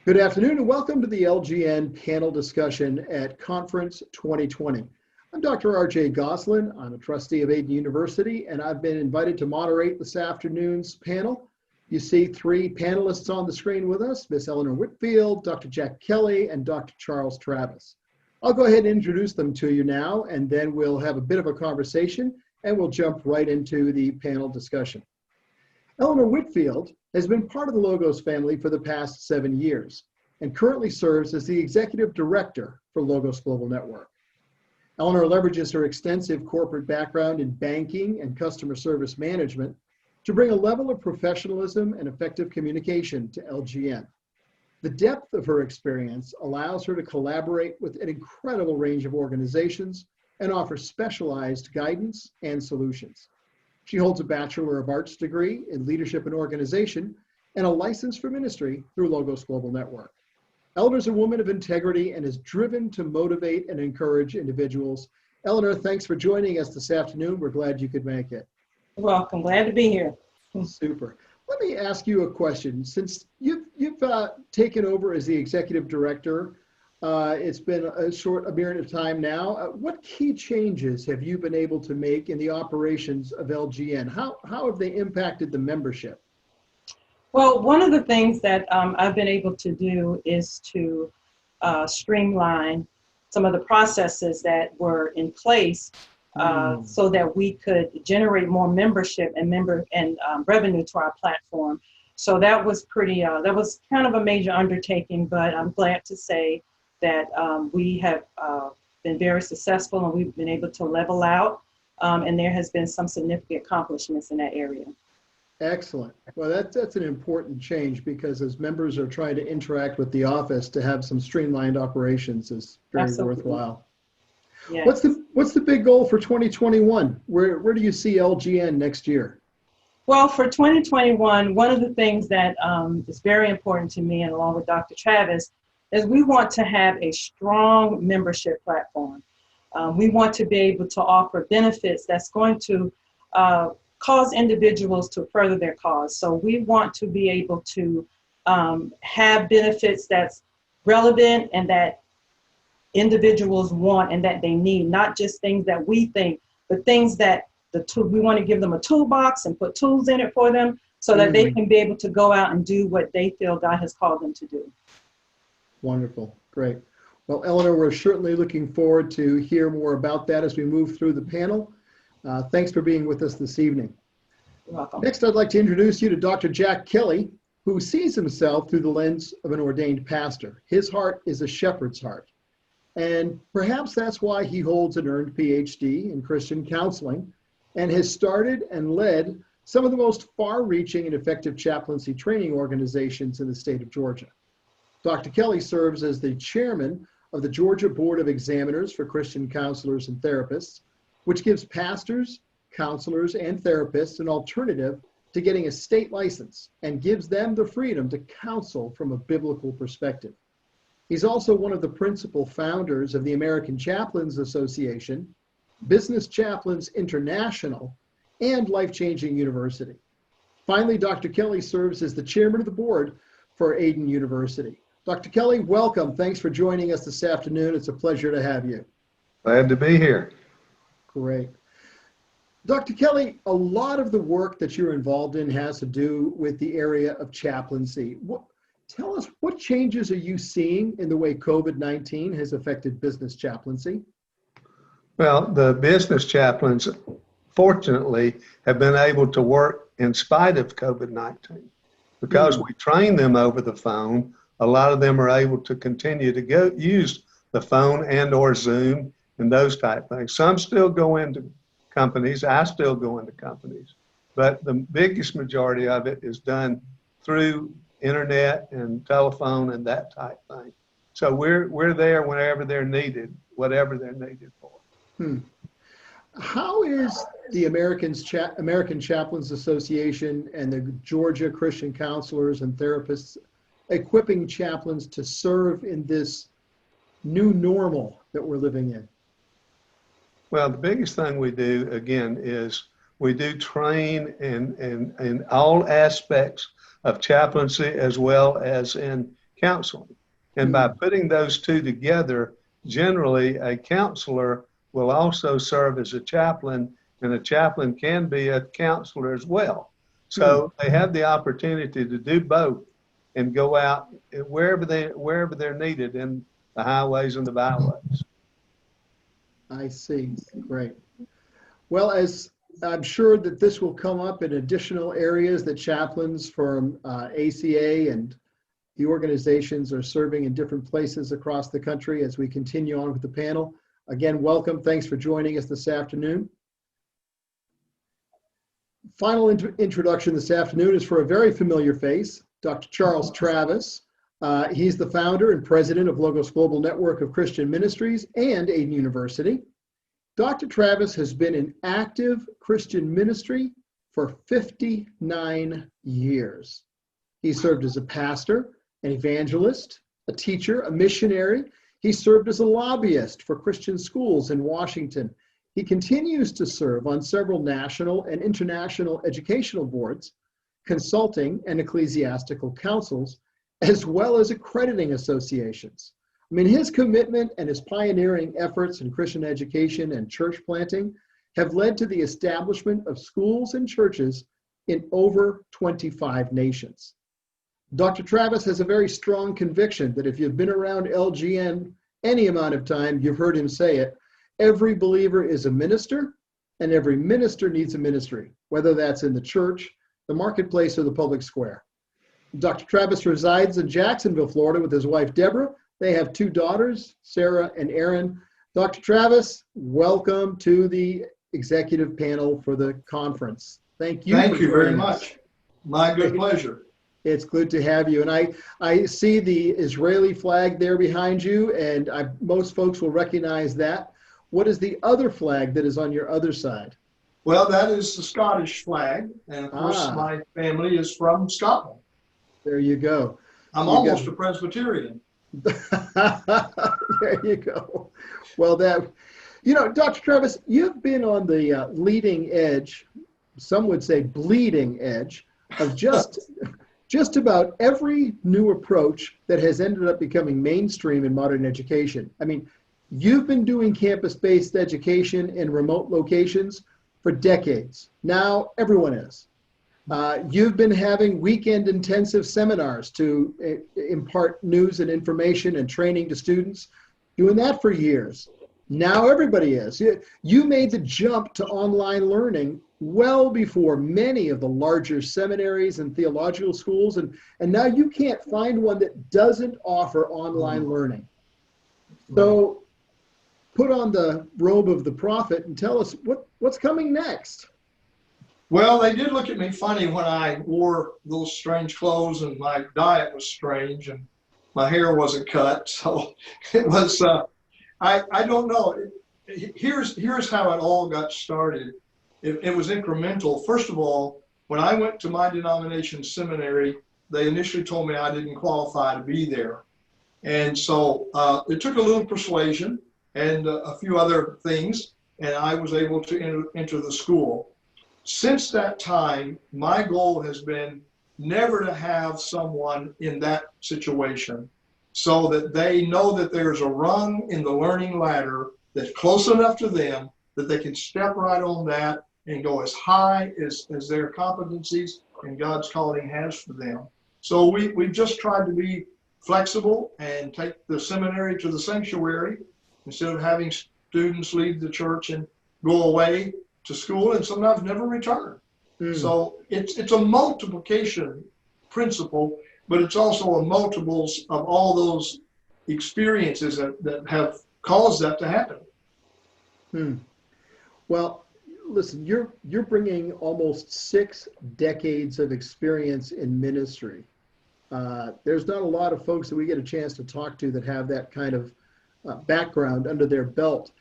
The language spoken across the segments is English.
Good afternoon and welcome to the LGN panel discussion at Conference 2020. I'm Dr. R.J. Gosselin. I'm a trustee of Aiden University, and I've been invited to moderate this afternoon's panel. You see three panelists on the screen with us, Miss Eleanor Whitfield, Dr. Jack Kelly, and Dr. Charles Travis. I'll go ahead and introduce them to you now, and then we'll have a bit of a conversation, and we'll jump right into the panel discussion. Eleanor Whitfield has been part of the Logos family for the past 7 years and currently serves as the Executive Director for Logos Global Network. Eleanor leverages her extensive corporate background in banking and customer service management to bring a level of professionalism and effective communication to LGN. The depth of her experience allows her to collaborate with an incredible range of organizations and offer specialized guidance and solutions. She holds a Bachelor of Arts degree in Leadership and Organization and a license for ministry through Logos Global Network. Eleanor's a woman of integrity and is driven to motivate and encourage individuals. Eleanor, thanks for joining us this afternoon. We're glad you could make it. You're welcome. Glad to be here. Super. Let me ask you a question. Since you've taken over as the Executive Director, it's been a period of time now. What key changes have you been able to make in the operations of LGN? How have they impacted the membership? Well, one of the things that I've been able to do is to streamline some of the processes that were in place so that we could generate more membership and revenue to our platform. So that was that was kind of a major undertaking, but I'm glad to say that we have been very successful and we've been able to level out, and there has been some significant accomplishments in that area. Excellent. Well, that's an important change because as members are trying to interact with the office, to have some streamlined operations is very Absolutely. Worthwhile. Yes. What's the big goal for 2021? Where do you see LGN next year? Well, for 2021, one of the things that is very important to me, and along with Dr. Travis, is we want to have a strong membership platform. We want to be able to offer benefits that's going to cause individuals to further their cause. So we want to be able to have benefits that's relevant and that individuals want and that they need, not just things that we think, but things that we want to give them a toolbox and put tools in it for them so that they can be able to go out and do what they feel God has called them to do. Wonderful. Great. Well, Eleanor, we're certainly looking forward to hear more about that as we move through the panel. Thanks for being with us this evening. You're welcome. Next, I'd like to introduce you to Dr. Jack Kelly, who sees himself through the lens of an ordained pastor. His heart is a shepherd's heart. And perhaps that's why he holds an earned PhD in Christian counseling and has started and led some of the most far-reaching and effective chaplaincy training organizations in the state of Georgia. Dr. Kelly serves as the chairman of the Georgia Board of Examiners for Christian Counselors and Therapists, which gives pastors, counselors, and therapists an alternative to getting a state license and gives them the freedom to counsel from a biblical perspective. He's also one of the principal founders of the American Chaplains Association, Business Chaplains International, and Life Changing University. Finally, Dr. Kelly serves as the chairman of the board for Aiden University. Dr. Kelly, welcome. Thanks for joining us this afternoon. It's a pleasure to have you. Glad to be here. Great. Dr. Kelly, a lot of the work that you're involved in has to do with the area of chaplaincy. Tell us, what changes are you seeing in the way COVID-19 has affected business chaplaincy? Well, the business chaplains, fortunately, have been able to work in spite of COVID-19. Because we train them over the phone, a lot of them are able to continue to use the phone and or Zoom and those type things. Some still go into companies. I still go into companies. But the biggest majority of it is done through internet and telephone and that type thing. So we're there whenever they're needed, whatever they're needed for. How is the American Chaplains Association and the Georgia Christian Counselors and Therapists equipping chaplains to serve in this new normal that we're living in? Well, the biggest thing we do, again, is we do train in all aspects of chaplaincy as well as in counseling. And by putting those two together, generally a counselor will also serve as a chaplain, and a chaplain can be a counselor as well. So they have the opportunity to do both and go out wherever they're needed in the highways and the byways. I see. Great. Well, as I'm sure that this will come up in additional areas that chaplains from ACA and the organizations are serving in different places across the country as we continue on with the panel. Again, welcome. Thanks for joining us this afternoon. Final introduction this afternoon is for a very familiar face, Dr. Charles Travis. He's the founder and president of Logos Global Network of Christian Ministries and Aiden University. Dr. Travis has been in active Christian ministry for 59 years. He served as a pastor, an evangelist, a teacher, a missionary. He served as a lobbyist for Christian schools in Washington. He continues to serve on several national and international educational boards, consulting and ecclesiastical councils, as well as accrediting associations. I mean, his commitment and his pioneering efforts in Christian education and church planting have led to the establishment of schools and churches in over 25 nations. Dr. Travis has a very strong conviction that if you've been around LGN any amount of time, you've heard him say it, every believer is a minister, and every minister needs a ministry, whether that's in the church, the marketplace, or the public square. Dr. Travis resides in Jacksonville, Florida with his wife, Deborah. They have two daughters, Sarah and Erin. Dr. Travis, welcome to the executive panel for the conference. Thank you. Thank you very much. My good pleasure. It's good to have you. And I see the Israeli flag there behind you, and most folks will recognize that. What is the other flag that is on your other side? Well, that is the Scottish flag. And of course, my family is from Scotland. There you go. I'm almost a Presbyterian. There you go. Well, Dr. Travis, you've been on the leading edge, some would say bleeding edge, of just about every new approach that has ended up becoming mainstream in modern education. I mean, you've been doing campus-based education in remote locations for decades. Now everyone is. You've been having weekend intensive seminars to impart news and information and training to students, doing that for years. Now everybody is. You made the jump to online learning well before many of the larger seminaries and theological schools, and now you can't find one that doesn't offer online learning. So put on the robe of the prophet and tell us what's coming next. Well, they did look at me funny when I wore those strange clothes and my diet was strange and my hair wasn't cut. So it was, I don't know. Here's how it all got started. It was incremental. First of all, when I went to my denomination seminary, they initially told me I didn't qualify to be there. And so it took a little persuasion and a few other things, and I was able to enter the school. Since that time, my goal has been never to have someone in that situation so that they know that there's a rung in the learning ladder that's close enough to them that they can step right on that and go as high as their competencies and God's calling has for them. So we've just tried to be flexible and take the seminary to the sanctuary instead of having students leave the church and go away to school and sometimes never return. So it's a multiplication principle, but it's also a multiples of all those experiences that have caused that to happen. Well, listen, you're bringing almost 6 decades of experience in ministry. There's not a lot of folks that we get a chance to talk to that have that kind of background under their belt.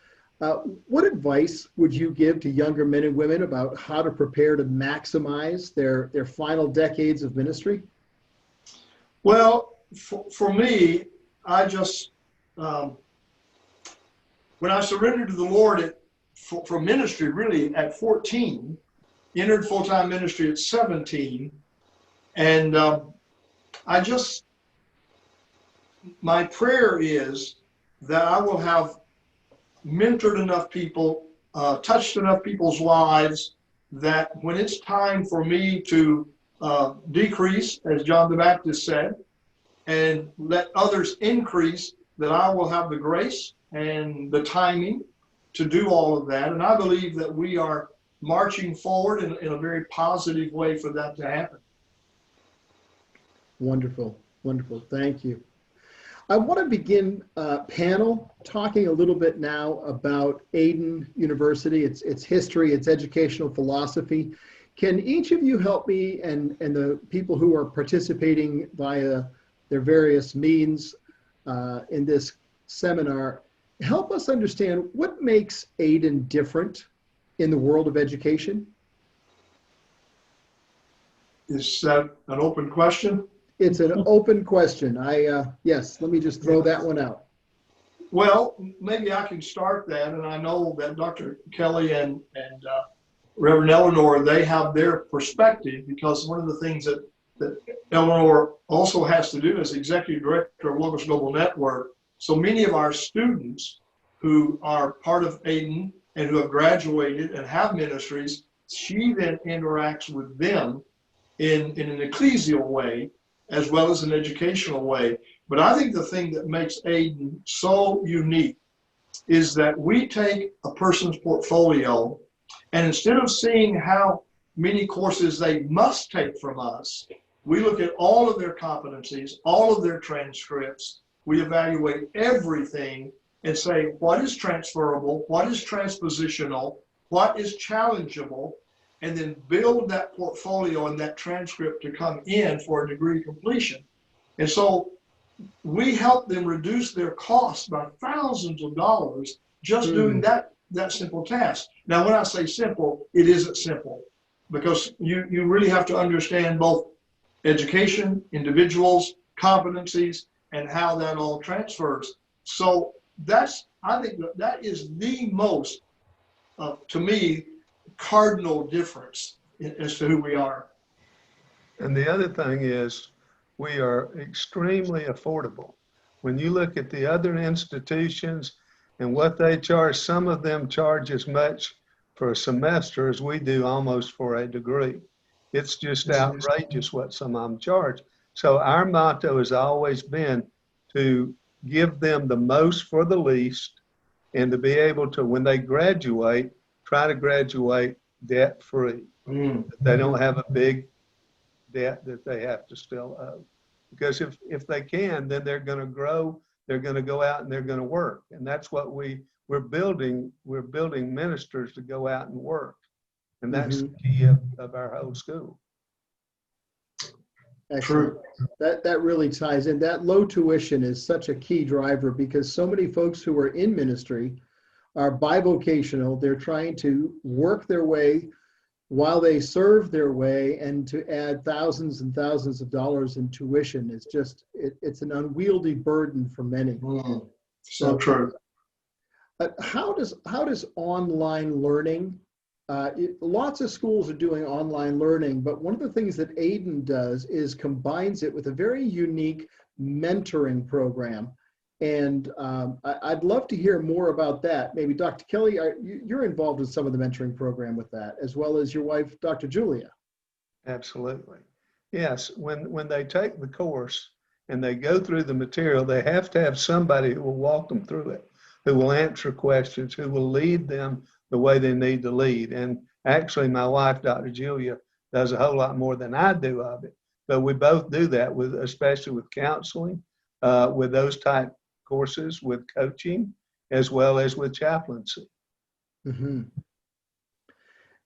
What advice would you give to younger men and women about how to prepare to maximize their final decades of ministry? Well, for me, I just, when I surrendered to the Lord for ministry, really at 14, entered full-time ministry at 17, and I just my prayer is that I will have mentored enough people, touched enough people's lives, that when it's time for me to decrease, as John the Baptist said, and let others increase, that I will have the grace and the timing to do all of that. And I believe that we are marching forward in a very positive way for that to happen. Wonderful, wonderful. Thank you. I want to begin panel talking a little bit now about Aden University, its history, its educational philosophy. Can each of you help me and the people who are participating via their various means in this seminar, help us understand what makes Aden different in the world of education? Is that an open question? It's an open question. Yes, let me just throw that one out. Well, maybe I can start that, and I know that Dr. Kelly and Reverend Eleanor, they have their perspective, because one of the things that Eleanor also has to do as Executive Director of Logos Global Network, so many of our students who are part of Aden and who have graduated and have ministries, she then interacts with them in an ecclesial way as well as an educational way. But I think the thing that makes Aden so unique is that we take a person's portfolio, and instead of seeing how many courses they must take from us, we look at all of their competencies, all of their transcripts. We evaluate everything and say, what is transferable, what is transpositional, what is challengeable, and then build that portfolio and that transcript to come in for a degree completion. And so we help them reduce their costs by thousands of dollars just doing that simple task. Now, when I say simple, it isn't simple, because you really have to understand both education, individuals, competencies, and how that all transfers. So I think that is the most, to me, cardinal difference as to who we are. And the other thing is, we are extremely affordable. When you look at the other institutions and what they charge, some of them charge as much for a semester as we do almost for a degree. It's just outrageous what some of them charge. So our motto has always been to give them the most for the least, and to be able to, when they graduate, try to graduate debt-free. They don't have a big debt that they have to still owe. Because if they can, then they're going to grow, they're going to go out and they're going to work. And that's what we're building. We're building ministers to go out and work. And that's the key of our whole school. Excellent. That really ties in. That low tuition is such a key driver, because so many folks who are in ministry are bivocational. They're trying to work their way while they serve their way, and to add thousands and thousands of dollars in tuition is just, it's an unwieldy burden for many. So true. How does online learning, lots of schools are doing online learning, but one of the things that Aden does is combines it with a very unique mentoring program. And I'd love to hear more about that. Maybe Dr. Kelly, you're involved in some of the mentoring program with that, as well as your wife, Dr. Julia. Absolutely. Yes, when they take the course and they go through the material, they have to have somebody who will walk them through it, who will answer questions, who will lead them the way they need to lead. And actually, my wife, Dr. Julia, does a whole lot more than I do of it. But we both do that, especially with counseling, with those type courses, with coaching, as well as with chaplaincy.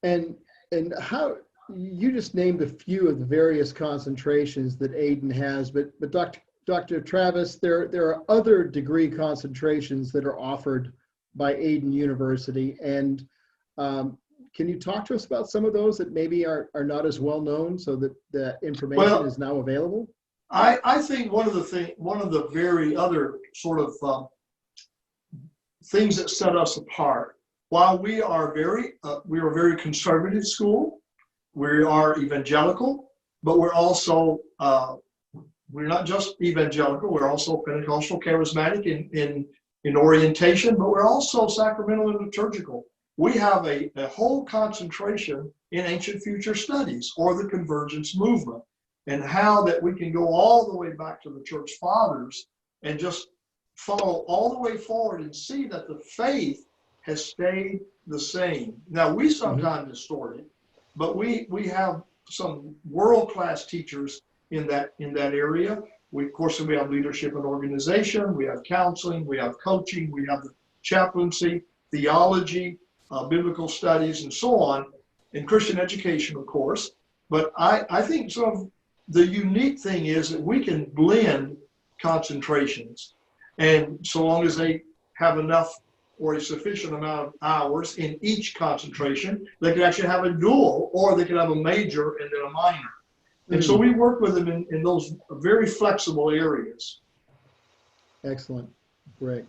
And how, you just named a few of the various concentrations that Aden has, but Dr. Travis, there are other degree concentrations that are offered by Aden University, and can you talk to us about some of those that maybe are not as well known, so that the information is now available? I think one of the very other sort of things that set us apart, while we are a very conservative school, we are evangelical, but we're also we're not just evangelical, we're also Pentecostal charismatic in orientation, but we're also sacramental and liturgical. We have a whole concentration in ancient future studies or the convergence movement, and how that we can go all the way back to the church fathers and just follow all the way forward and see that the faith has stayed the same. Now, we sometimes distort it, but we have some world-class teachers in that area. Of course, we have leadership and organization, we have counseling, we have coaching, we have the chaplaincy, theology, biblical studies, and so on, and Christian education, of course. But I think sort of the unique thing is that we can blend concentrations, and so long as they have enough or a sufficient amount of hours in each concentration, they could actually have a dual, or they could have a major and then a minor. And so we work with them in those very flexible areas. Excellent. Great.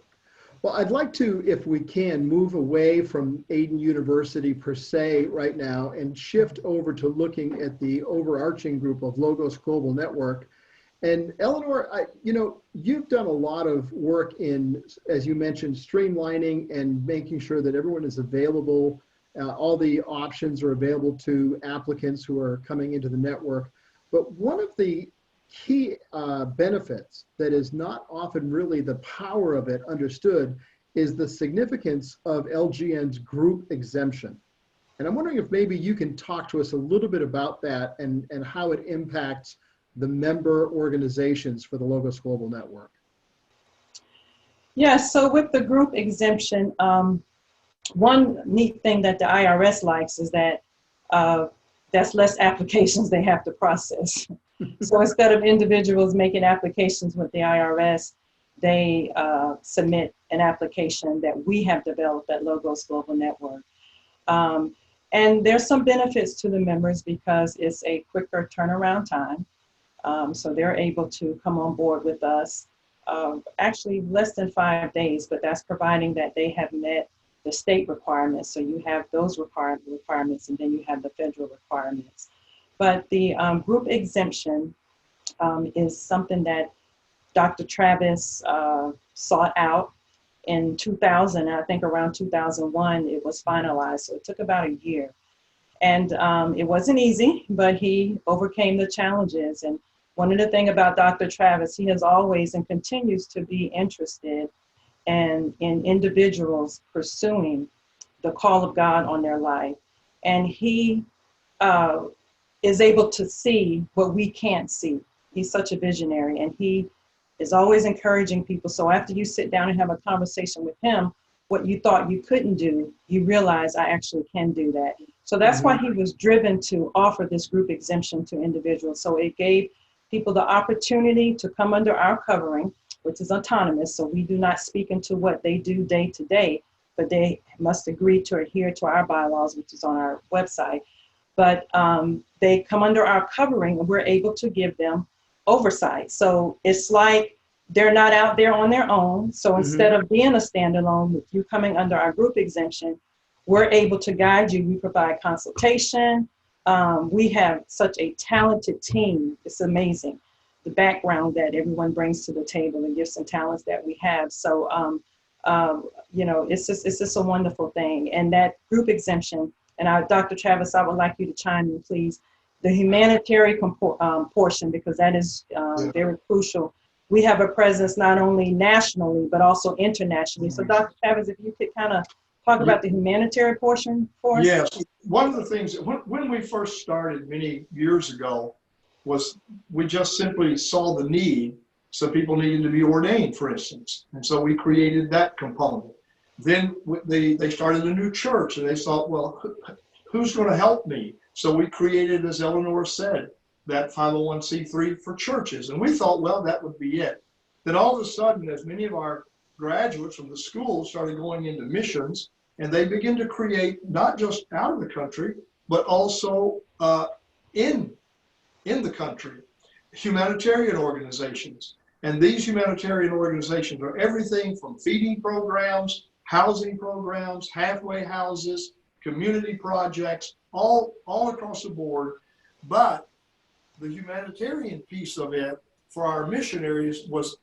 Well, I'd like to, if we can, move away from Aden University per se right now and shift over to looking at the overarching group of Logos Global Network. And Eleanor, you've done a lot of work in, as you mentioned, streamlining and making sure that everyone is available. All the options are available to applicants who are coming into the network. But one of the key benefits that is not often really the power of it understood is the significance of LGN's group exemption. And I'm wondering if maybe you can talk to us a little bit about that and how it impacts the member organizations for the Logos Global Network. Yes, so with the group exemption, one neat thing that the IRS likes is that that's less applications they have to process. So instead of individuals making applications with the IRS, they submit an application that we have developed at Logos Global Network. And there's some benefits to the members because it's a quicker turnaround time. So they're able to come on board with us, actually less than 5 days, but that's providing that they have met the state requirements. So you have those requirements, and then you have the federal requirements. But the group exemption is something that Dr. Travis sought out in 2000. I think around 2001, it was finalized. So it took about a year. And it wasn't easy, but he overcame the challenges. And one of the things about Dr. Travis, he has always and continues to be interested in individuals pursuing the call of God on their life. And he is able to see what we can't see. He's such a visionary, and he is always encouraging people. So after you sit down and have a conversation with him, what you thought you couldn't do, you realize I actually can do that. So that's why he was driven to offer this group exemption to individuals. So it gave people the opportunity to come under our covering, which is autonomous. So we do not speak into what they do day to day, but they must agree to adhere to our bylaws, which is on our website. But they come under our covering, and we're able to give them oversight. So it's like they're not out there on their own. So instead of being a standalone, with you coming under our group exemption, we're able to guide you. We provide consultation. We have such a talented team. It's amazing, the background that everyone brings to the table, the gifts and talents that we have. So, it's just a wonderful thing. And that group exemption, and Dr. Travis, I would like you to chime in, please. The humanitarian portion, because that is very crucial. We have a presence not only nationally, but also internationally. So Dr. Travis, if you could kind of talk about the humanitarian portion for us. Yes, one of the things, when we first started many years ago, was we just simply saw the need. So people needed to be ordained, for instance. And so we created that component. Then they started a new church, and they thought, well, who's going to help me? So we created, as Eleanor said, that 501c3 for churches. And we thought, well, that would be it. Then all of a sudden, as many of our graduates from the school started going into missions, and they begin to create not just out of the country, but also in the country, humanitarian organizations. And these humanitarian organizations are everything from feeding programs, housing programs, halfway houses, community projects, all across the board. But the humanitarian piece of it for our missionaries was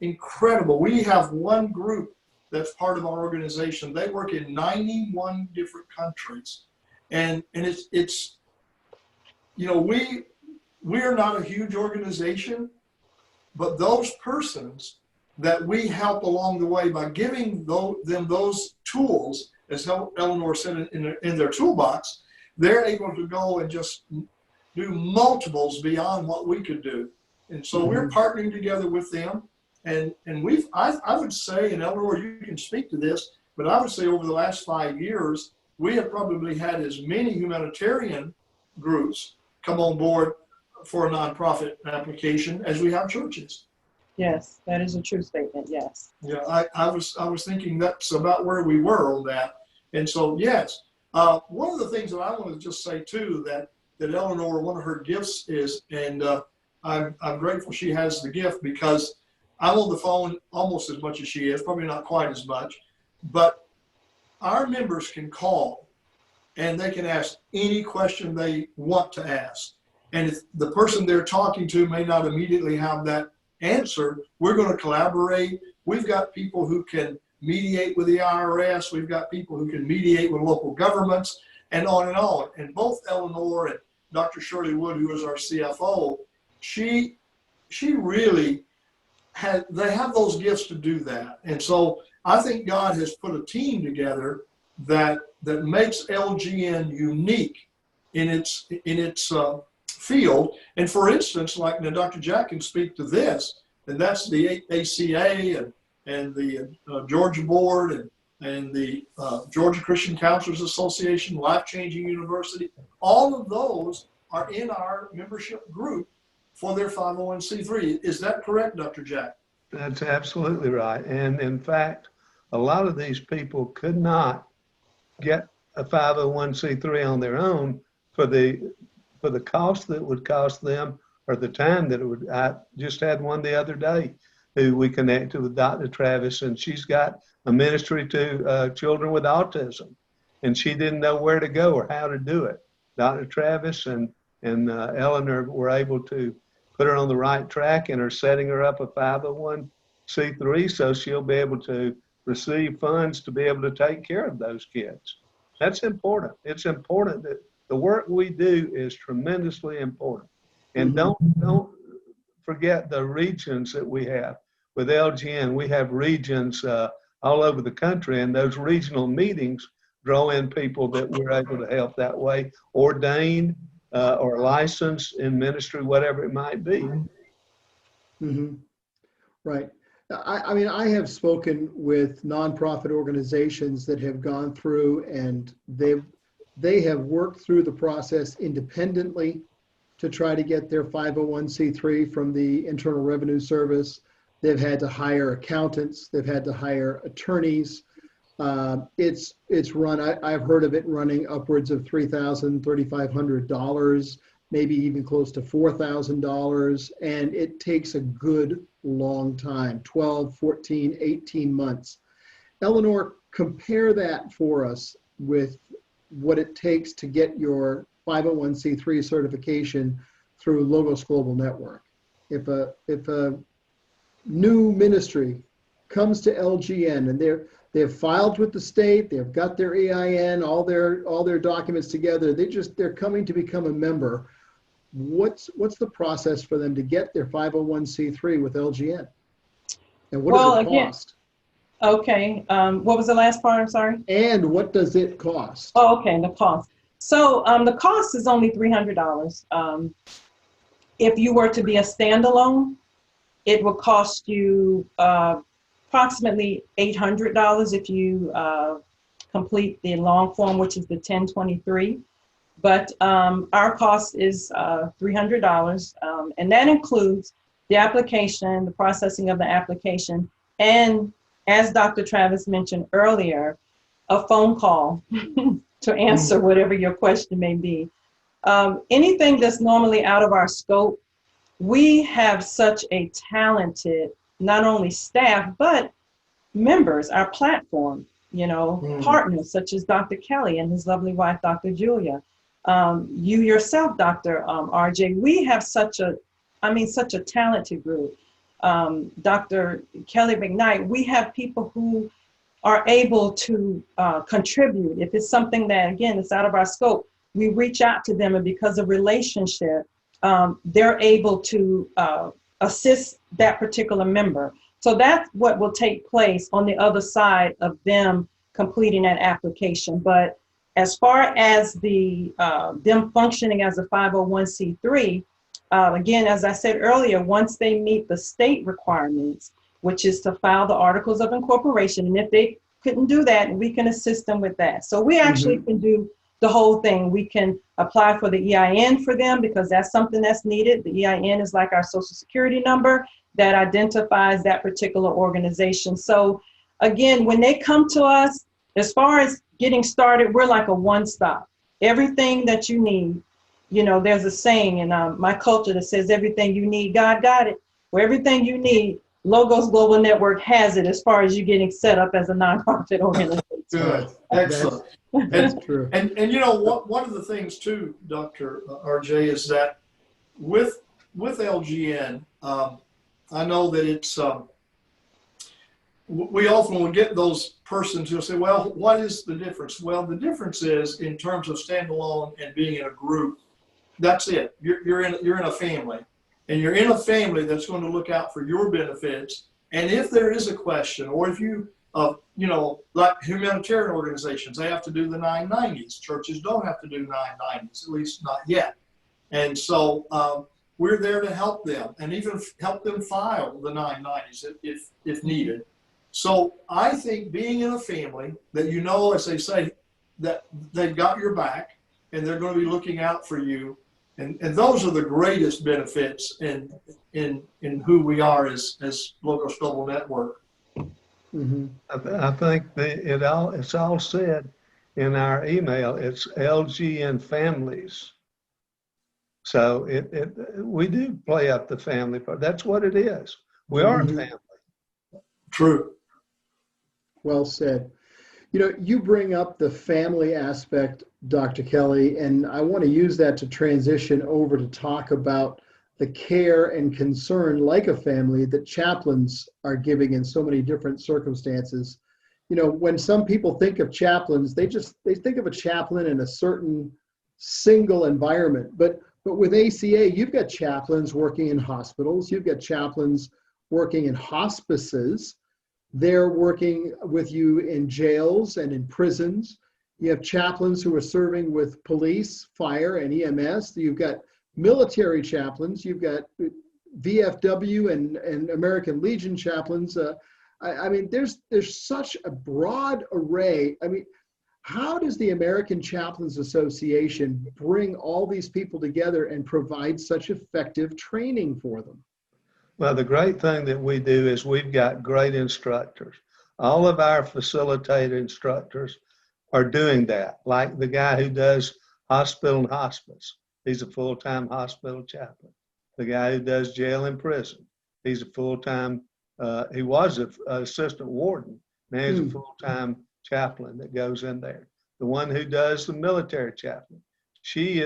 incredible. We have one group that's part of our organization. They work in 91 different countries, and it's you know, we are not a huge organization, but those persons that we help along the way by giving them those tools, as Eleanor said, in their toolbox, they're able to go and just do multiples beyond what we could do. And so we're partnering together with them. And I would say, and Eleanor, you can speak to this, but I would say over the last 5 years, we have probably had as many humanitarian groups come on board for a nonprofit application as we have churches. Yes, that is a true statement. Yes. Yeah, I was thinking that's about where we were on that. And so, yes, one of the things that I want to just say too, that Eleanor, one of her gifts is, and I'm grateful she has the gift, because I'm on the phone almost as much as she is, probably not quite as much, but our members can call and they can ask any question they want to ask. And if the person they're talking to may not immediately have that answer, we're going to collaborate. We've got people who can mediate with the IRS. We've got people who can mediate with local governments, and on and on. And both Eleanor and Dr. Shirley Wood, who is our CFO, she really they have those gifts to do that. And so I think God has put a team together that makes LGN unique in its field. And for instance, like now Dr. Jack can speak to this, and that's the ACA and the Georgia Board and the Georgia Christian Counselors Association, Life Changing University. All of those are in our membership group for their 501c3. Is that correct, Dr. Jack? That's absolutely right. And in fact, a lot of these people could not get a 501c3 on their own for the cost that it would cost them, or the time that it would. I just had one the other day who we connected with, Dr. Travis, and she's got a ministry to children with autism, and she didn't know where to go or how to do it. Dr. Travis and Eleanor were able to put her on the right track and are setting her up a 501c3 so she'll be able to receive funds to be able to take care of those kids. That's important. It's important that the work we do is tremendously important. And don't forget the regions that we have. With LGN, we have regions all over the country, and those regional meetings draw in people that we're able to help that way, ordained or licensed in ministry, whatever it might be. Right. I mean, I have spoken with nonprofit organizations that have gone through, and they have worked through the process independently to try to get their 501c3 from the Internal Revenue Service. They've had to hire accountants. They've had to hire attorneys. It's run, I've heard of it running upwards of $3,000, $3,500, maybe even close to $4,000. And it takes a good long time, 12, 14, 18 months. Eleanor, compare that for us with what it takes to get your 501c3 certification through Logos Global Network. If a new ministry comes to LGN and they've filed with the state, they've got their EIN, all their documents together, they're coming to become a member. What's the process for them to get their 501c3 with LGN? And what does it cost? Okay, what was the last part? I'm sorry. And what does it cost? Oh, okay, the cost. So the cost is only $300. If you were to be a standalone, it will cost you approximately $800 if you complete the long form, which is the 1023. But our cost is $300, and that includes the application, the processing of the application, and as Dr. Travis mentioned earlier, a phone call to answer whatever your question may be. Anything that's normally out of our scope, we have such a talented, not only staff, but members, our platform, partners such as Dr. Kelly and his lovely wife, Dr. Julia. You yourself, Dr. RJ, we have such a such a talented group. Dr. Kelly McKnight, we have people who are able to contribute. If it's something that, again, is out of our scope, we reach out to them, and because of relationship, they're able to assist that particular member. So that's what will take place on the other side of them completing that application. But as far as the them functioning as a 501c3, again, as I said earlier, once they meet the state requirements, which is to file the articles of incorporation, and if they couldn't do that, we can assist them with that. So we actually can do the whole thing. We can apply for the EIN for them because that's something that's needed. The EIN is like our social security number that identifies that particular organization. So again, when they come to us, as far as getting started, we're like a one-stop. Everything that you need, there's a saying in my culture that says everything you need, God got it. Well, everything you need, Logos Global Network has it as far as you getting set up as a nonprofit organization. Good, excellent. That's true. And one of the things too, Dr. RJ, is that with LGN, I know that it's we often will get those persons who say, well, what is the difference? Well, the difference is in terms of standalone and being in a group. That's it. You're in a family, and you're in a family that's going to look out for your benefits. And if there is a question, or if you like humanitarian organizations, they have to do the 990s. Churches don't have to do 990s, at least not yet. And so we're there to help them, and even help them file the 990s if needed. So I think being in a family that, as they say, that they've got your back and they're going to be looking out for you, and those are the greatest benefits in who we are as Logos Global Network. Mm-hmm. I think it's all said in our email. It's LGN families. So we do play up the family part. That's what it is. We are a family. True. Well said. You bring up the family aspect, Dr. Kelly, and I want to use that to transition over to talk about the care and concern like a family that chaplains are giving in so many different circumstances. When some people think of chaplains, they think of a chaplain in a certain single environment. But with ACA, you've got chaplains working in hospitals, you've got chaplains working in hospices. They're working with you in jails and in prisons. You have chaplains who are serving with police, fire, and EMS. You've got military chaplains. You've got VFW and American Legion chaplains. There's such a broad array. How does the American Chaplains Association bring all these people together and provide such effective training for them? Well, the great thing that we do is we've got great instructors. All of our facilitated instructors are doing that, like the guy who does hospital and hospice. He's a full-time hospital chaplain. The guy who does jail and prison, he's a full-time, he was an assistant warden. Now he's a full-time chaplain that goes in there. The one who does the military chaplain, she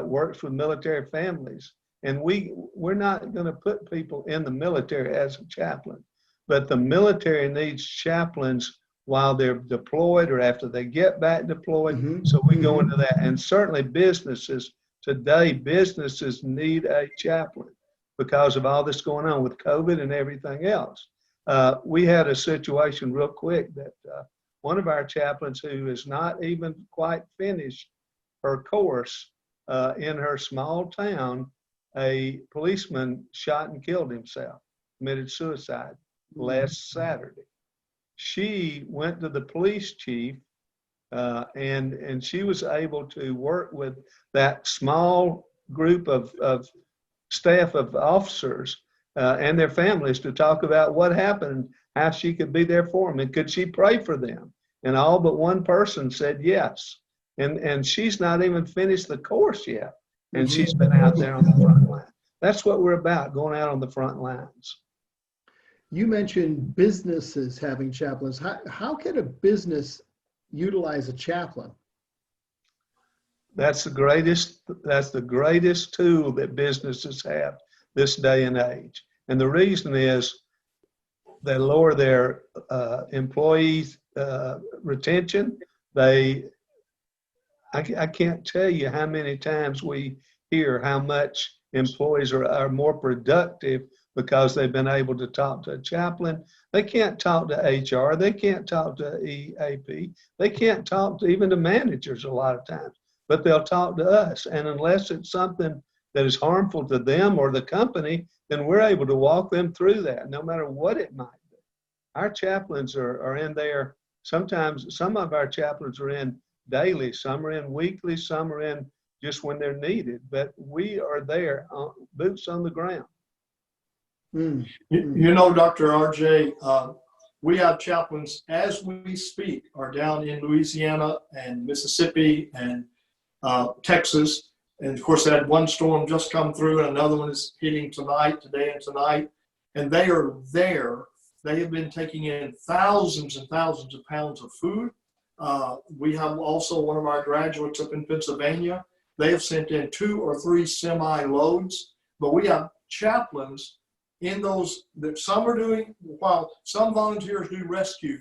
works with military families. And we're not going to put people in the military as a chaplain, but the military needs chaplains while they're deployed or after they get back deployed. So we go into that. And certainly businesses need a chaplain because of all this going on with COVID and everything else. We had a situation real quick that one of our chaplains who is not even quite finished her course in her small town, a policeman shot and killed himself, committed suicide last Saturday. She went to the police chief and she was able to work with that small group of staff of officers and their families to talk about what happened, how she could be there for them, and could she pray for them? And all but one person said yes. And she's not even finished the course yet. And she's been out there on the front line. That's what we're about, going out on the front lines. You mentioned businesses having chaplains. How can a business utilize a chaplain? That's the greatest tool that businesses have. this day and age. And the reason is they lower their employees' retention. I can't tell you how many times we hear how much employees are more productive because they've been able to talk to a chaplain. They can't talk to HR. They can't talk to EAP. They can't talk to even the managers a lot of times, but they'll talk to us. And unless it's something that is harmful to them or the company, then we're able to walk them through that, no matter what it might be. Our chaplains are in there. Sometimes some of our chaplains are in daily, some are in weekly, some are in just when they're needed, but we are there, boots on the ground. You know, Dr. RJ, we have chaplains as we speak are down in Louisiana and Mississippi and Texas. And of course, they had one storm just come through and another one is hitting today and tonight. And they are there. They have been taking in thousands and thousands of pounds of food. We have also one of our graduates up in Pennsylvania. They have sent in 2 or 3 semi-loads, but we have chaplains in those that some are doing, while some volunteers do rescue,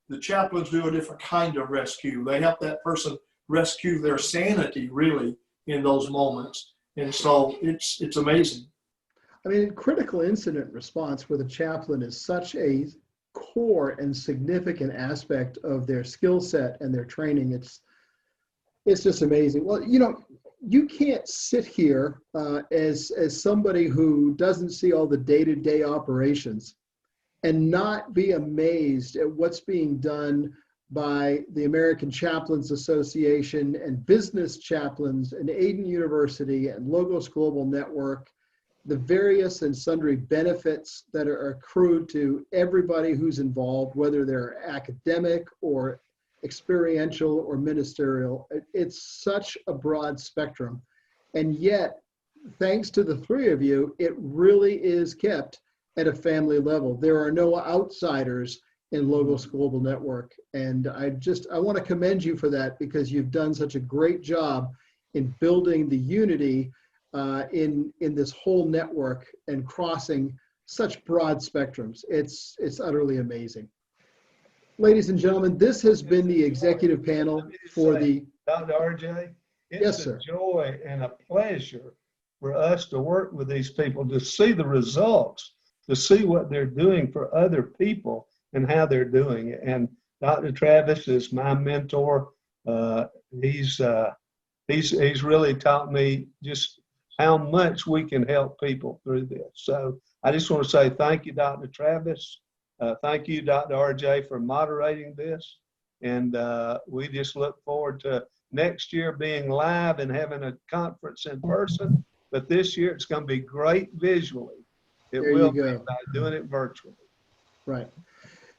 the chaplains do a different kind of rescue. They help that person rescue their sanity really in those moments. And so it's amazing. I mean, critical incident response with a chaplain is such a core and significant aspect of their skill set and their training. It's just amazing. Well, you know, you can't sit here as somebody who doesn't see all the day-to-day operations and not be amazed at what's being done by the American Chaplains Association and business chaplains and Aiden University and Logos Global Network, the various and sundry benefits that are accrued to everybody who's involved, whether they're academic or experiential or ministerial. It's such a broad spectrum. And yet, thanks to the 3 of you, it really is kept at a family level. There are no outsiders in Logos Global Network. And I want to commend you for that, because you've done such a great job in building the unity in this whole network and crossing such broad spectrums. It's utterly amazing. Ladies and gentlemen, this has been the executive panel for the... Dr. RJ, it's a joy and a pleasure for us to work with these people, to see the results, to see what they're doing for other people and how they're doing it. And Dr. Travis is my mentor. He's really taught me just how much we can help people through this. So I just want to say thank you, Dr. Travis. Thank you, Dr. RJ, for moderating this. And we just look forward to next year being live and having a conference in person. But this year it's going to be great visually. It will be by doing it virtually. Right.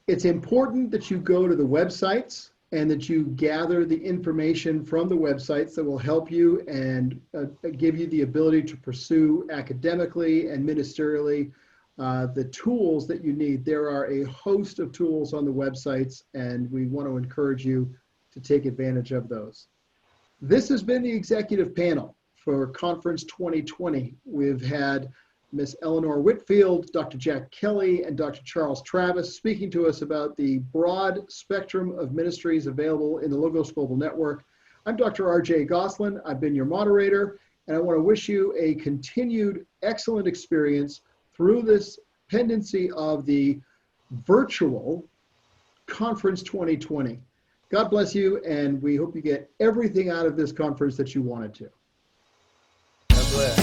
It's important that you go to the websites and that you gather the information from the websites that will help you and give you the ability to pursue academically and ministerially the tools that you need. There are a host of tools on the websites, and we want to encourage you to take advantage of those. This has been the executive panel for Conference 2020. We've had Ms. Eleanor Whitfield, Dr. Jack Kelly, and Dr. Charles Travis speaking to us about the broad spectrum of ministries available in the Logos Global Network. I'm Dr. RJ Gosselin. I've been your moderator, and I want to wish you a continued excellent experience through this pendency of the virtual Conference 2020. God bless you, and we hope you get everything out of this conference that you wanted to. God bless.